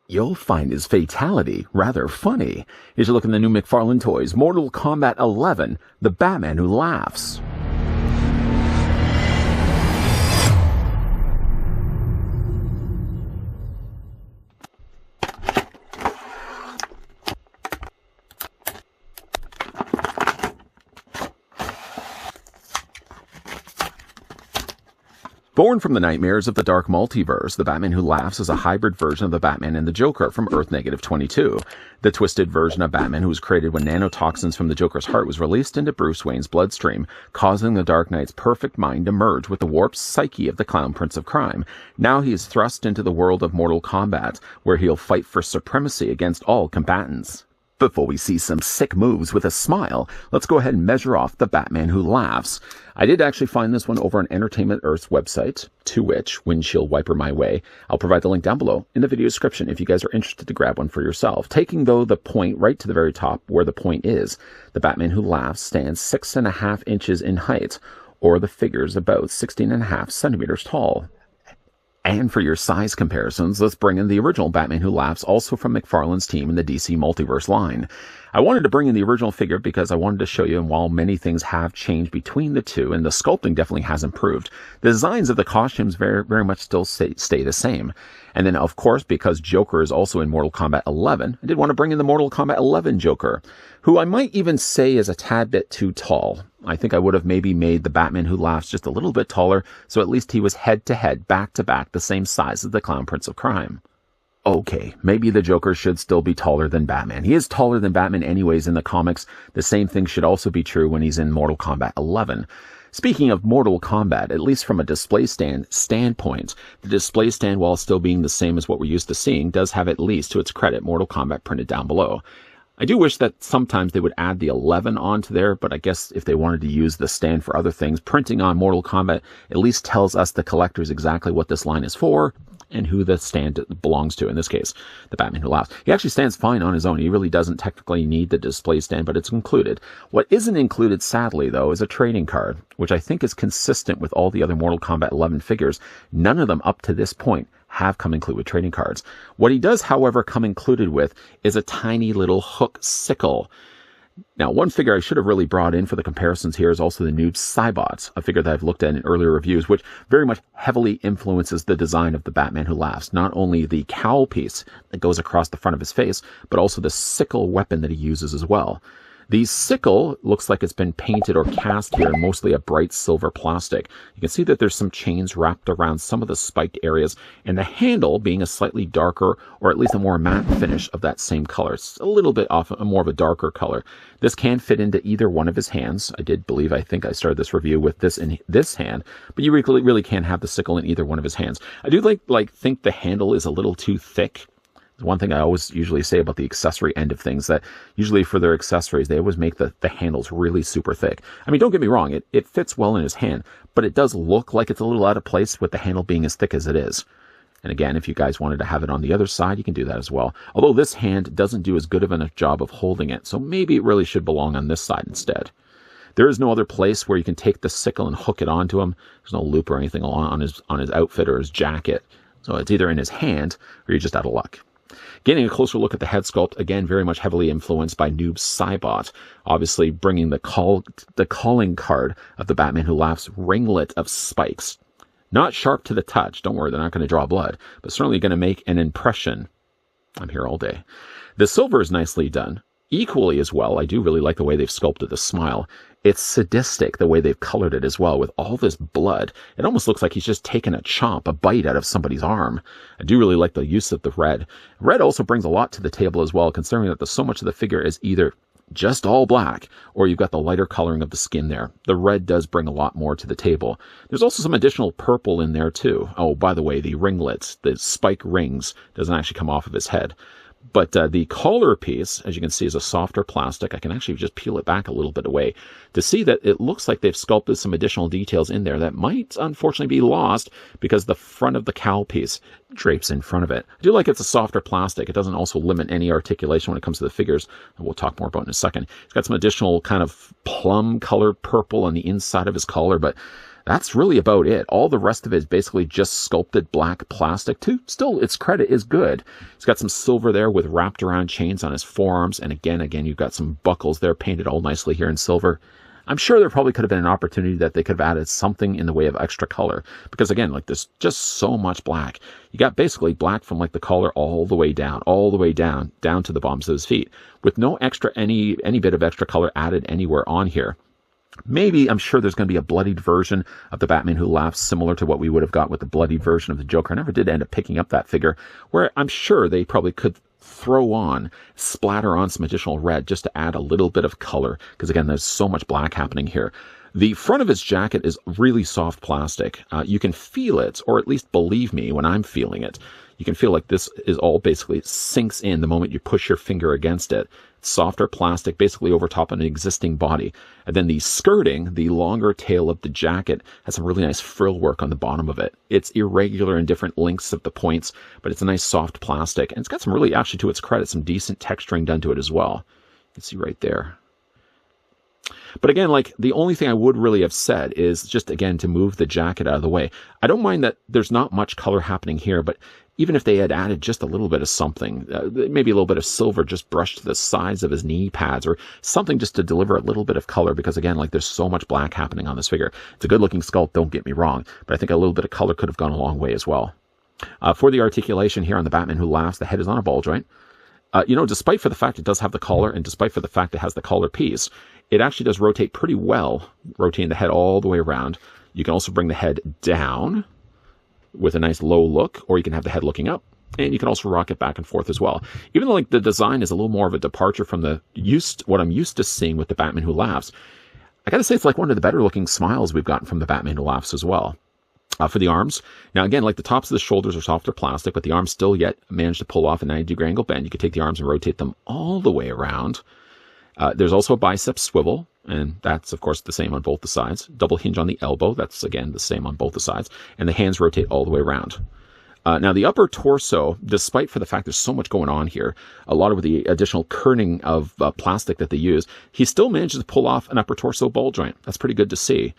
You'll find his fatality rather funny. Here's a look at the new McFarlane Toys Mortal Kombat 11, The Batman Who Laughs. Born from the nightmares of the dark multiverse, the Batman Who Laughs is a hybrid version of the Batman and the Joker from Earth -22. The twisted version of Batman who was created when nanotoxins from the Joker's heart was released into Bruce Wayne's bloodstream, causing the Dark Knight's perfect mind to merge with the warped psyche of the Clown Prince of Crime. Now he is thrust into the world of Mortal Kombat, where he'll fight for supremacy against all combatants. Before we see some sick moves with a smile, let's go ahead and measure off the Batman Who Laughs. I did actually find this one over on Entertainment Earth's website, to which, windshield wiper my way. I'll provide the link down below in the video description if you guys are interested to grab one for yourself. Taking, though, the point right to the very top where the point is, the Batman Who Laughs stands 6.5 inches in height, or the figure's about 16.5 centimeters tall. And for your size comparisons, let's bring in the original Batman Who Laughs, also from McFarlane's team in the DC Multiverse line. I wanted to bring in the original figure because I wanted to show you, and while many things have changed between the two, and the sculpting definitely has improved, the designs of the costumes very much still stay the same. And then, of course, because Joker is also in Mortal Kombat 11, I did want to bring in the Mortal Kombat 11 Joker, who I might even say is a tad bit too tall. I think I would have maybe made the Batman Who Laughs just a little bit taller, so at least he was head-to-head, back-to-back, the same size as the Clown Prince of Crime. Okay, maybe the Joker should still be taller than Batman. He is taller than Batman anyways in the comics. The same thing should also be true when he's in Mortal Kombat 11. Speaking of Mortal Kombat, at least from a display standpoint, the display stand, while still being the same as what we're used to seeing, does have, at least to its credit, Mortal Kombat printed down below. I do wish that sometimes they would add the 11 onto there, but I guess if they wanted to use the stand for other things, printing on Mortal Kombat at least tells us, the collectors, exactly what this line is for and who the stand belongs to. In this case, the Batman Who Laughs. He actually stands fine on his own. He really doesn't technically need the display stand, but it's included. What isn't included, sadly, though, is a trading card, which I think is consistent with all the other Mortal Kombat 11 figures. None of them up to this point have come included with trading cards. What he does, however, come included with is a tiny little hook sickle. Now, one figure I should have really brought in for the comparisons here is also the Noob Saibot, a figure that I've looked at in earlier reviews, which very much heavily influences the design of the Batman Who Laughs. Not only the cowl piece that goes across the front of his face, but also the sickle weapon that he uses as well. The sickle looks like it's been painted or cast here in mostly a bright silver plastic. You can see that there's some chains wrapped around some of the spiked areas, and the handle being a slightly darker, or at least a more matte finish of that same color. It's a little bit off, more of a darker color. This can fit into either one of his hands. I think I started this review with this in this hand, but you really can have the sickle in either one of his hands. I do think the handle is a little too thick. One thing I always usually say about the accessory end of things, that usually for their accessories, they always make the handles really super thick. I mean, don't get me wrong, it fits well in his hand, but it does look like it's a little out of place with the handle being as thick as it is. And again, if you guys wanted to have it on the other side, you can do that as well. Although this hand doesn't do as good of a job of holding it, so maybe it really should belong on this side instead. There is no other place where you can take the sickle and hook it onto him. There's no loop or anything on his outfit or his jacket. So it's either in his hand or you're just out of luck. Getting a closer look at the head sculpt, again, very much heavily influenced by Noob Saibot, obviously bringing the calling card of the Batman Who Laughs ringlet of spikes. Not sharp to the touch, don't worry, they're not going to draw blood, but certainly going to make an impression. I'm here all day. The silver is nicely done. Equally as well, I do really like the way they've sculpted the smile. It's sadistic the way they've colored it as well, with all this blood. It almost looks like he's just taken a bite out of somebody's arm. I do really like the use of the red. Red also brings a lot to the table as well, considering that so much of the figure is either just all black, or you've got the lighter coloring of the skin there. The red does bring a lot more to the table. There's also some additional purple in there too. Oh, by the way, the ringlets, the spike rings, doesn't actually come off of his head. But the collar piece, as you can see, is a softer plastic. I can actually just peel it back a little bit away to see that it looks like they've sculpted some additional details in there that might unfortunately be lost because the front of the cowl piece drapes in front of it. I do like it's a softer plastic. It doesn't also limit any articulation when it comes to the figures. We'll talk more about in a second. It's got some additional kind of plum colored purple on the inside of his collar, but That's really about it. All the rest of it is basically just sculpted black plastic too. Still, its credit is good. He's got some silver there with wrapped around chains on his forearms. And again, you've got some buckles there painted all nicely here in silver. I'm sure there probably could have been an opportunity that they could have added something in the way of extra color. Because again, like there's just so much black. You got basically black from like the collar all the way down to the bottoms of his feet, with no extra, any bit of extra color added anywhere on here. Maybe, I'm sure there's going to be a bloodied version of the Batman Who Laughs, similar to what we would have got with the bloodied version of the Joker. I never did end up picking up that figure, where I'm sure they probably could splatter on some additional red just to add a little bit of color, because again, there's so much black happening here. The front of his jacket is really soft plastic. You can feel it, or at least believe me when I'm feeling it. You can feel like this is all basically sinks in the moment you push your finger against it. Softer plastic, basically over top of an existing body. And then the skirting, the longer tail of the jacket, has some really nice frill work on the bottom of it. It's irregular in different lengths of the points, but it's a nice soft plastic. And it's got some really, actually to its credit, some decent texturing done to it as well. You can see right there. But again, like the only thing I would really have said is just, again, to move the jacket out of the way. I don't mind that there's not much color happening here, but even if they had added just a little bit of something, maybe a little bit of silver just brushed to the sides of his knee pads or something just to deliver a little bit of color, because again, like there's so much black happening on this figure. It's a good looking sculpt, don't get me wrong, but I think a little bit of color could have gone a long way as well. For the articulation here on the Batman Who Laughs, the head is on a ball joint. Despite for the fact it does have the collar, and despite for the fact it has the collar piece, it actually does rotate pretty well, rotating the head all the way around. You can also bring the head down with a nice low look, or you can have the head looking up, and you can also rock it back and forth as well. Even though like the design is a little more of a departure from what I'm used to seeing with the Batman Who Laughs, I gotta say it's like one of the better looking smiles we've gotten from the Batman Who Laughs as well. For the arms, now again, like the tops of the shoulders are softer plastic, but the arms still yet manage to pull off a 90-degree angle bend. You can take the arms and rotate them all the way around. There's also a bicep swivel, and that's, of course, the same on both the sides. Double hinge on the elbow, that's, again, the same on both the sides. And the hands rotate all the way around. Now, the upper torso, despite for the fact there's so much going on here, a lot of the additional kerning of plastic that they use, he still manages to pull off an upper torso ball joint. That's pretty good to see.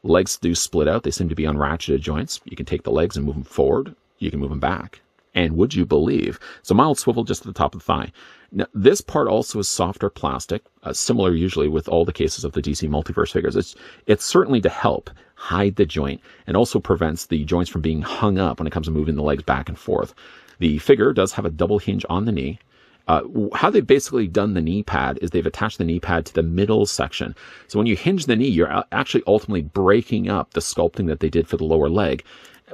Legs do split out. They seem to be on ratcheted joints. You can take the legs and move them forward. You can move them back. And would you believe, so mild swivel just at the top of the thigh. Now, this part also is softer plastic, similar usually with all the cases of the DC Multiverse figures. It's certainly to help hide the joint and also prevents the joints from being hung up when it comes to moving the legs back and forth. The figure does have a double hinge on the knee. How they've basically done the knee pad is they've attached the knee pad to the middle section. So when you hinge the knee, you're actually ultimately breaking up the sculpting that they did for the lower leg.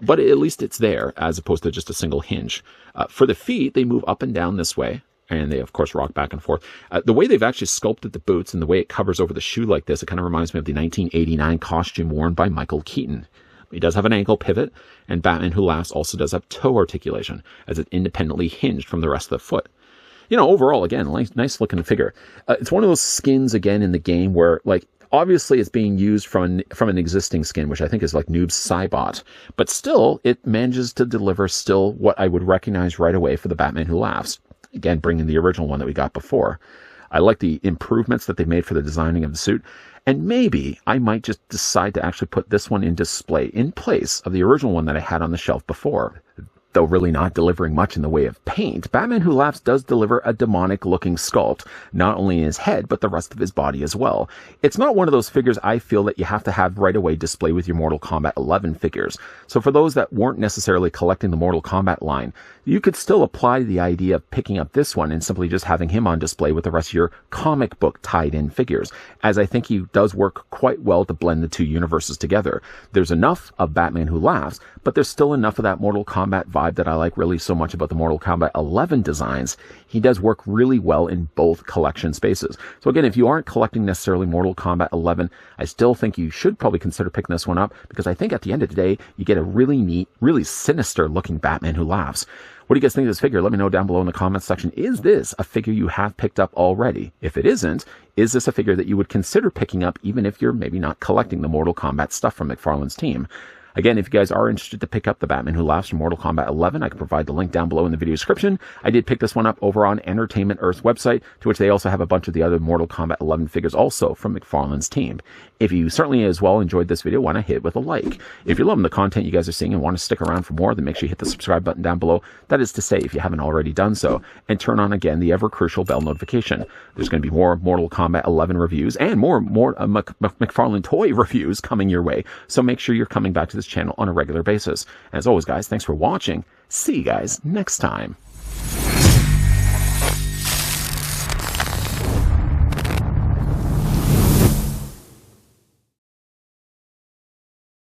But at least it's there, as opposed to just a single hinge. For the feet, they move up and down this way, and they, of course, rock back and forth. The way they've actually sculpted the boots and the way it covers over the shoe like this, it kind of reminds me of the 1989 costume worn by Michael Keaton. He does have an ankle pivot, and Batman Who Laughs also does have toe articulation, as it's independently hinged from the rest of the foot. Overall, again, nice looking figure. It's one of those skins, again, in the game where, like, obviously it's being used from an existing skin, which I think is like Noob's Cybot. But still, it manages to deliver still what I would recognize right away for the Batman Who Laughs. Again, bringing the original one that we got before. I like the improvements that they made for the designing of the suit. And maybe I might just decide to actually put this one in display in place of the original one that I had on the shelf before. Though really not delivering much in the way of paint, Batman Who Laughs does deliver a demonic-looking sculpt, not only in his head, but the rest of his body as well. It's not one of those figures I feel that you have to have right away display with your Mortal Kombat 11 figures. So for those that weren't necessarily collecting the Mortal Kombat line, you could still apply the idea of picking up this one and simply just having him on display with the rest of your comic book tied-in figures, as I think he does work quite well to blend the two universes together. There's enough of Batman Who Laughs, but there's still enough of that Mortal Kombat vibe that I like really so much about the Mortal Kombat 11 designs. He does work really well in both collection spaces. So again, if you aren't collecting necessarily Mortal Kombat 11, I still think you should probably consider picking this one up, because I think at the end of the day, you get a really neat, really sinister looking Batman Who Laughs. What do you guys think of this figure? Let me know down below in the comments section. Is this a figure you have picked up already? If it isn't, is this a figure that you would consider picking up even if you're maybe not collecting the Mortal Kombat stuff from McFarlane's team? Again, if you guys are interested to pick up the Batman Who Laughs from Mortal Kombat 11, I can provide the link down below in the video description. I did pick this one up over on Entertainment Earth's website, to which they also have a bunch of the other Mortal Kombat 11 figures also from McFarlane's team. If you certainly as well enjoyed this video, why not hit it with a like? If you're loving the content you guys are seeing and want to stick around for more, then make sure you hit the subscribe button down below. That is to say, if you haven't already done so, and turn on again the ever crucial bell notification. There's going to be more Mortal Kombat 11 reviews and more McFarlane toy reviews coming your way. So make sure you're coming back to this channel on a regular basis. As always, guys, thanks for watching. See you guys next time.